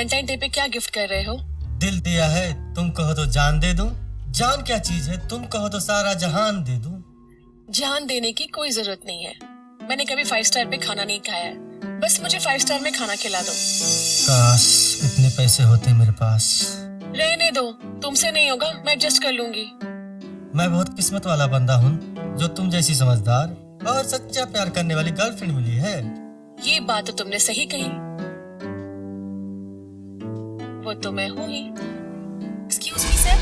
Valentine day पे क्या gift कर रहे हो? दिल दिया है, तुम कहो तो जान दे दूं। जान क्या चीज है, तुम कहो तो सारा जहान दे दूं। जान देने की कोई जरूरत नहीं है। मैंने कभी 5 स्टार पे खाना नहीं खाया है, बस मुझे 5 स्टार में खाना खिला दो। काश इतने पैसे होते मेरे पास। रहने दो, तुमसे नहीं होगा, मैं एडजस्ट कर लूंगी। मैं बहुत किस्मत वाला बंदा हूँ जो तुम जैसी समझदार और सच्चा प्यार करने वाली गर्लफ्रेंड मिली है। ये बात तो तुमने सही कही, वो तो मैं हूँ ही। एक्सक्यूज मी सर,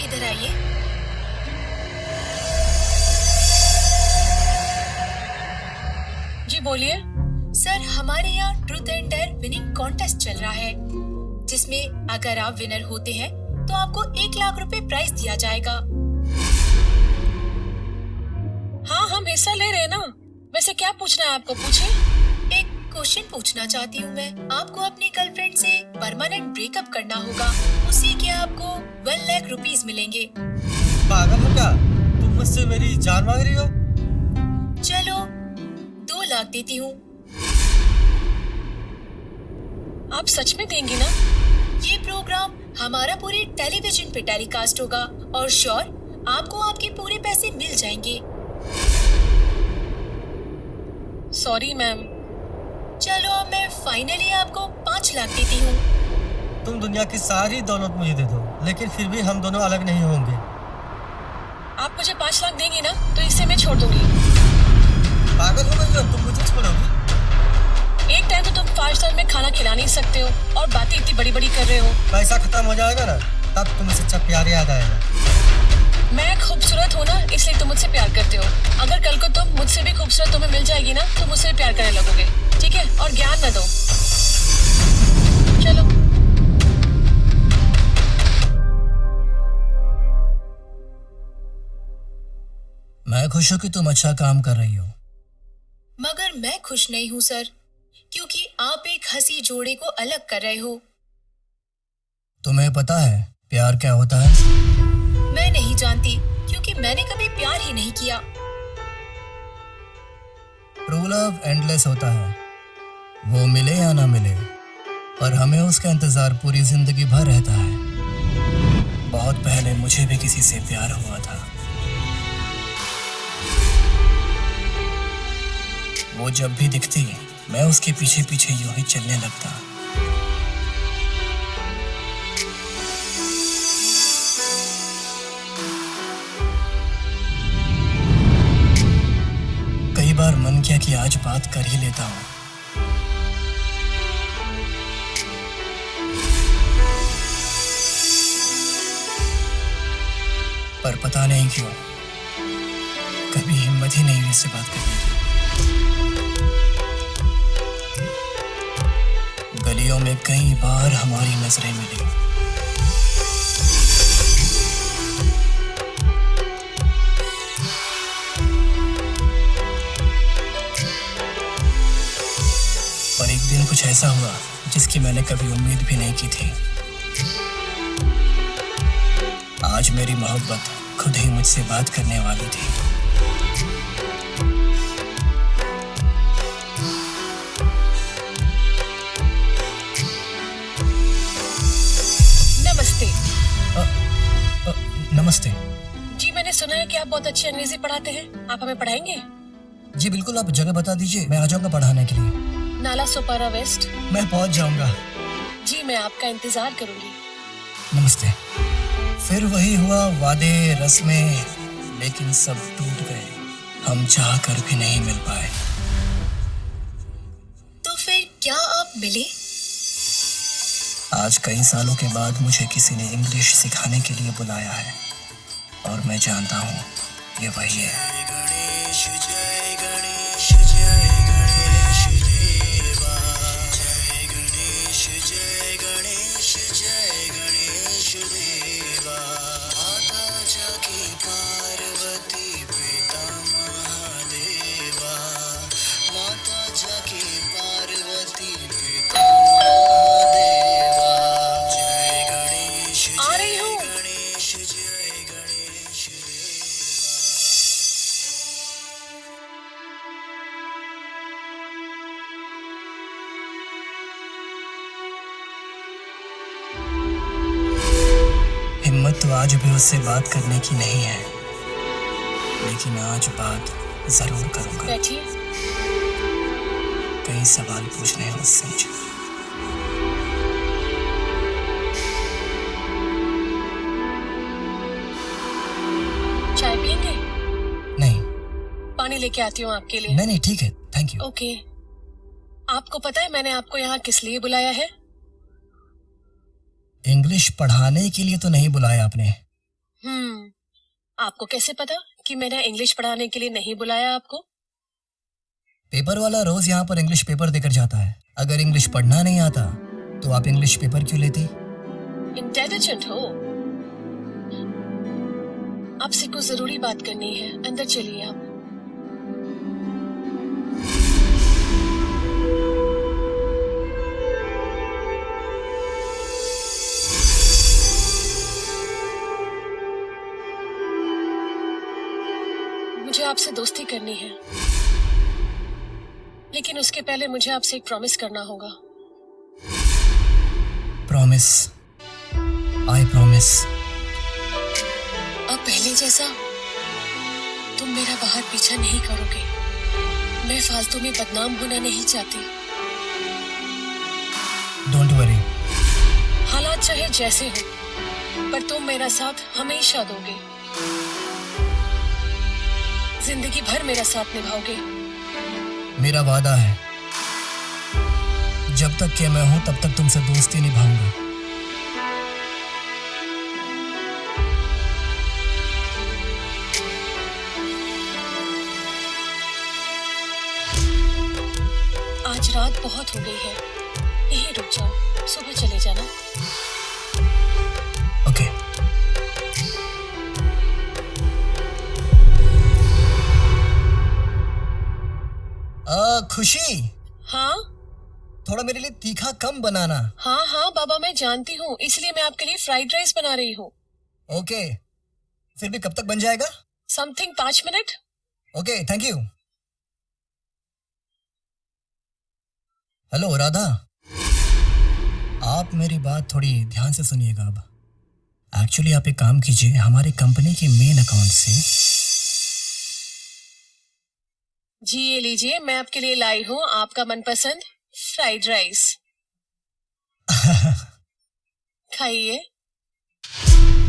इधर आइए। जी बोलिए। सर, हमारे यहाँ truth and dare winning contest चल रहा है, जिसमें अगर आप विनर होते हैं तो आपको 1 लाख रुपए प्राइज दिया जाएगा। हाँ, हम हिस्सा ले रहे हैं ना। वैसे क्या पूछना है आपको, पूछे। एक क्वेश्चन पूछना चाहती हूँ मैं। आपको अपनी गर्लफ्रेंड से परमानेंट ब्रेकअप करना होगा, उससे क्या आपको 1 लाख रुपीज मिलेंगे। पागल हो क्या तुम? मुझसे मेरी जान मांग रही हो? चलो 2 लाख देती हूँ। आप सच में देंगी ना? ये प्रोग्राम हमारा पूरे टेलीविजन पे टेलीकास्ट होगा और श्योर आपको आपके पूरे पैसे मिल जाएंगे। Sorry ma'am. चलो अब मैं फाइनली आपको 5 लाख देती हूँ। तुम दुनिया की सारी दौलत मुझे दे दो, लेकिन फिर भी हम दोनों अलग नहीं होंगे। आप मुझे 5 लाख देंगी ना, तो इससे मैं छोड़ दूंगी। पागल हो गई हो तुम? मुझे छोड़ोगी? एक टाइम तो तुम 5 स्टार में खाना खिला नहीं सकते हो और बातें इतनी बड़ी बड़ी कर रहे हो। पैसा खत्म हो जाएगा ना, तब तुम्हें सच्चा प्यार याद आएगा। मैं खूबसूरत हूँ ना, इसलिए तुम मुझसे प्यार करते हो। अगर कल को तुम मुझसे भी खूबसूरत तुम्हें मिल जाएगी ना, तो मुझसे प्यार करने लगोगे, ठीक है? और ज्ञान न दो। चलो। मैं खुश हूँ कि तुम अच्छा काम कर रही हो। मगर मैं खुश नहीं हूँ सर, क्योंकि आप एक हंसी जोड़े को अलग कर रहे हो। तुम्हें पता है प्यार क्या होता है? मैं नहीं जानती, क्योंकि मैंने कभी प्यार ही नहीं किया। ट्रू लव एंडलेस होता है, वो मिले या ना मिले, पर हमें उसका इंतजार पूरी जिंदगी भर रहता है। बहुत पहले मुझे भी किसी से प्यार हुआ था। वो जब भी दिखती मैं उसके पीछे पीछे यूं ही चलने लगता। कई बार मन किया कि आज बात कर ही लेता हूँ, पर पता नहीं क्यों कभी हिम्मत ही नहीं हुई इससे बात करने की। गलियों में कई बार हमारी नजरें मिली, पर एक दिन कुछ ऐसा हुआ जिसकी मैंने कभी उम्मीद भी नहीं की थी। आज मेरी मोहब्बत खुद ही मुझसे बात करने वाली थी। नमस्ते। नमस्ते। जी, मैंने सुना है कि आप बहुत अच्छी अंग्रेजी पढ़ाते हैं। आप हमें पढ़ाएंगे? जी बिल्कुल, आप जगह बता दीजिए, मैं आ जाऊंगा पढ़ाने के लिए। नाला सोपारा वेस्ट। मैं पहुंच जाऊंगा। जी, मैं आपका इंतजार करूंगी। नमस्ते। फिर वही हुआ, वादे रस्में, लेकिन सब टूट गए। हम चाह कर भी नहीं मिल पाए। तो फिर क्या आप मिले? आज कई सालों के बाद मुझे किसी ने इंग्लिश सिखाने के लिए बुलाया है और मैं जानता हूँ ये वही है। आ रही हूँ। हिम्मत तो आज भी उससे बात करने की नहीं है, लेकिन आज बात जरूर करूंगा। बैठिए। कई सवाल पूछने हैं उससे मुझे। चाय पियेंगे? नहीं पानी लेके आती हूँ आपके लिए। नहीं नहीं, ठीक है, थैंक यू। ओके। आपको पता है मैंने आपको यहाँ किस लिए बुलाया है? इंग्लिश पढ़ाने के लिए तो नहीं बुलाया आपने। आपको कैसे पता कि मैंने इंग्लिश पढ़ाने के लिए नहीं बुलाया आपको? पेपर वाला रोज यहाँ पर इंग्लिश पेपर देकर जाता है। अगर इंग्लिश पढ़ना नहीं आता तो आप इंग्लिश पेपर क्यों लेती? इंटेलिजेंट हो। आपसे कुछ जरूरी बात करनी है, अंदर चलिए आप। मुझे आपसे दोस्ती करनी है, लेकिन उसके पहले मुझे आपसे एक प्रॉमिस करना होगा। प्रॉमिस? I promise. अब पहले जैसा तुम मेरा बाहर पीछा नहीं करोगे। मैं फालतू में बदनाम होना नहीं चाहती। Don't worry. हालात चाहे जैसे हो, पर तुम मेरा साथ हमेशा दोगे। जिंदगी भर मेरा साथ निभाओगे। मेरा वादा है, जब तक कि मैं हूं तब तक तुमसे दोस्ती निभाऊंगा। आज रात बहुत हो गई है, यहीं रुक जाओ, सुबह चले जाना। ओके। खुशी, हाँ थोड़ा मेरे लिए तीखा कम बनाना। हाँ हाँ बाबा, मैं जानती हूँ, इसलिए मैं आपके लिए फ्राइड राइस बना रही हूँ। ओके, फिर भी कब तक बन जाएगा? Something 5 minute. Okay, thank you. Hello Radha, आप मेरी बात थोड़ी ध्यान से सुनिएगा। अब एक्चुअली आप एक काम कीजिए, हमारी कंपनी के मेन अकाउंट से जी ये लीजिए, मैं आपके लिए लाई हूँ आपका मनपसंद फ्राइड राइस। खाइए।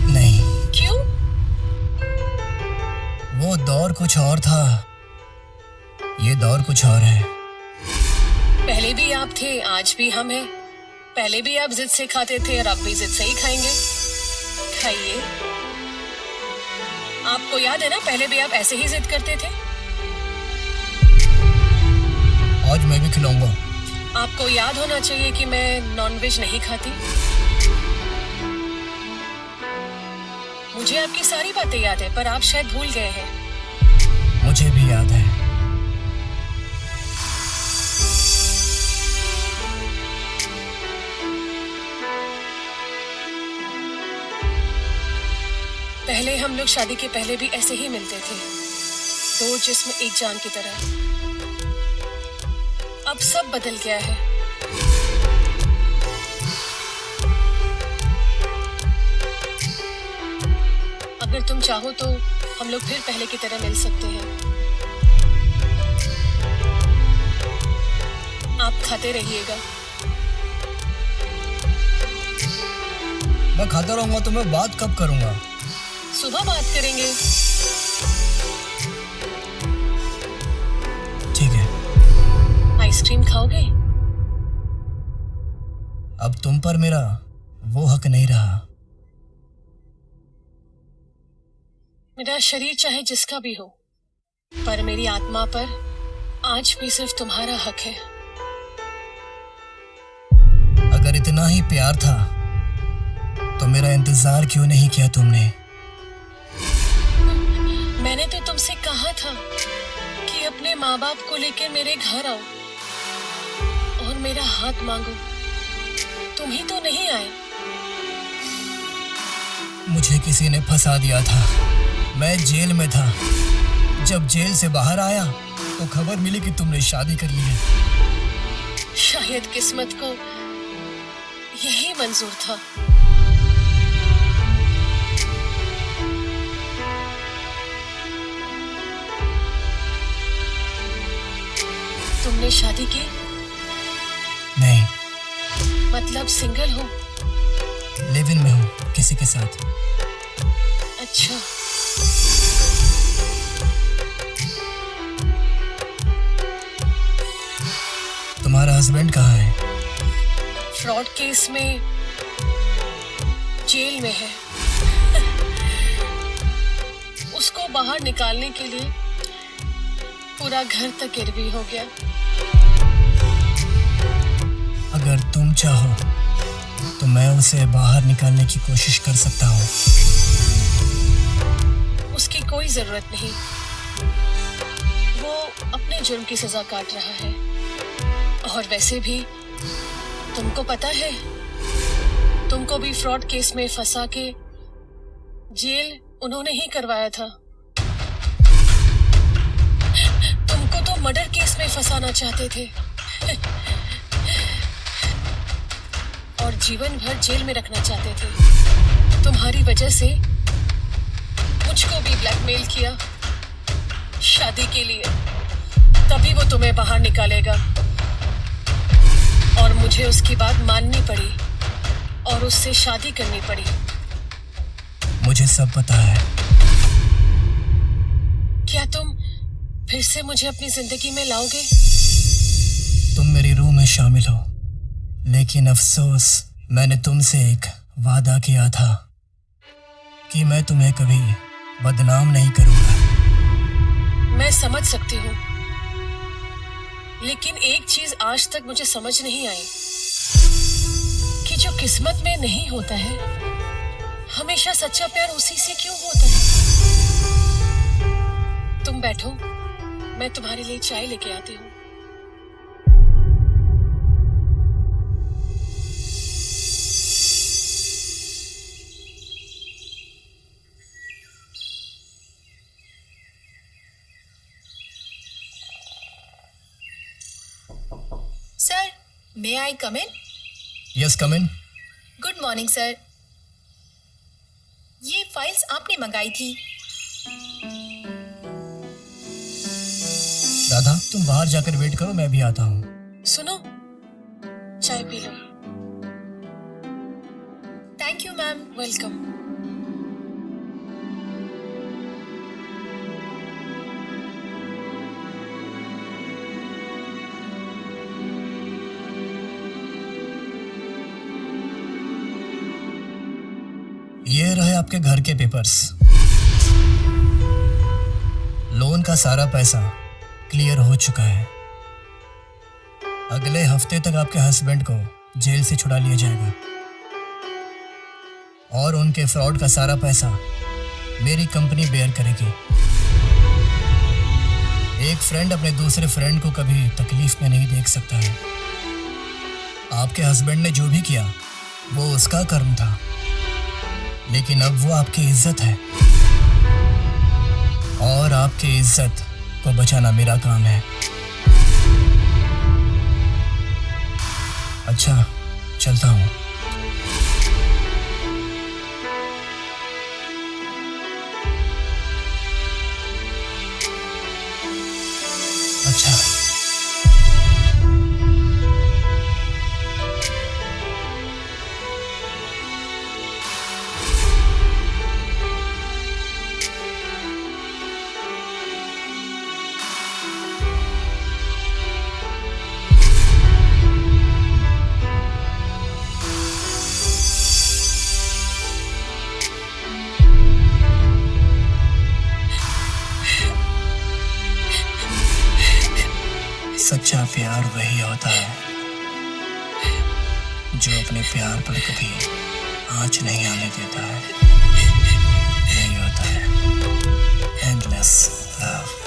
नहीं। क्यों? वो दौर कुछ और था, ये दौर कुछ और है। पहले भी आप थे, आज भी हम हैं। पहले भी आप जिद से खाते थे और अब भी जिद से ही खाएंगे। खाइए। आपको याद है ना, पहले भी आप ऐसे ही जिद करते थे। आज मैं भी खिलाऊंगा। आपको याद होना चाहिए कि मैं नॉनवेज नहीं खाती। मुझे आपकी सारी बातें याद है, पर आप शायद भूल गए हैं। मुझे भी याद है। पहले हम लोग शादी के पहले भी ऐसे ही मिलते थे, दो जिस्म एक जान की तरह। अब सब बदल गया है। अगर तुम चाहो तो हम लोग फिर पहले की तरह मिल सकते हैं। आप खाते रहिएगा। मैं खाता रहूंगा तो मैं बात कब करूंगा? सुबह बात करेंगे। ठीक है। आइसक्रीम खाओगे? अब तुम पर मेरा वो हक नहीं रहा। मेरा शरीर चाहे जिसका भी हो, पर मेरी आत्मा पर आज भी सिर्फ तुम्हारा हक है। अगर इतना ही प्यार था तो मेरा इंतजार क्यों नहीं किया तुमने? मैंने तो तुमसे कहा था कि अपने माँ बाप को लेकर मेरे घर आओ और मेरा हाथ मांगो। तुम ही तो नहीं आए। मुझे किसी ने फंसा दिया था, मैं जेल में था। जब जेल से बाहर आया तो खबर मिली कि तुमने शादी कर ली है। शायद किस्मत को यही मंजूर था। तुमने शादी की? नहीं, मतलब सिंगल हो? लिव इन में हूँ किसी के साथ। अच्छा, तुम्हारा हस्बैंड कहाँ है? फ्रॉड केस में जेल में है। उसको बाहर निकालने के लिए पूरा घर तक गिरवी हो गया। अगर तुम चाहो तो मैं उसे बाहर निकालने की कोशिश कर सकता हूँ। उसकी कोई जरूरत नहीं, वो अपने जुर्म की सजा काट रहा है। और वैसे भी तुमको पता है, तुमको भी फ्रॉड केस में फंसा के जेल उन्होंने ही करवाया था। तुमको तो मर्डर केस में फंसाना चाहते थे और जीवन भर जेल में रखना चाहते थे। तुम्हारी वजह से मुझको भी ब्लैकमेल किया शादी के लिए, तभी वो तुम्हें बाहर निकालेगा। और मुझे उसकी बात माननी पड़ी और उससे शादी करनी पड़ी। मुझे सब पता है। क्या तुम फिर से मुझे अपनी जिंदगी में लाओगे? तुम मेरी रूह में शामिल हो, लेकिन अफसोस मैंने तुमसे एक वादा किया था कि मैं तुम्हें कभी बदनाम नहीं करूंगा। मैं समझ सकती हूँ, लेकिन एक चीज आज तक मुझे समझ नहीं आई कि जो किस्मत में नहीं होता है, हमेशा सच्चा प्यार उसी से क्यों होता है। तुम बैठो, मैं तुम्हारे लिए चाय लेके आती हूँ। Sir, may I come in? Yes, come in. Good morning sir. ये फाइल्स आपने मंगाई थी। राधा, तुम बाहर जाकर वेट करो, मैं भी आता हूँ। सुनो, चाय P low. Thank you ma'am. Welcome. ये रहे आपके घर के पेपर्स। लोन का सारा पैसा क्लियर हो चुका है। अगले हफ्ते तक आपके हस्बैंड को जेल से छुड़ा लिया जाएगा और उनके फ्रॉड का सारा पैसा मेरी कंपनी बेयर करेगी। एक फ्रेंड अपने दूसरे फ्रेंड को कभी तकलीफ में नहीं देख सकता है। आपके हस्बैंड ने जो भी किया वो उसका कर्म था, लेकिन अब वो आपकी इज्जत है और आपकी इज्जत को बचाना मेरा काम है। अच्छा, चलता हूँ। अच्छा, सच्चा प्यार वही होता है जो अपने प्यार पर कभी आँच नहीं आने देता है। यही होता है एंडलेस लव।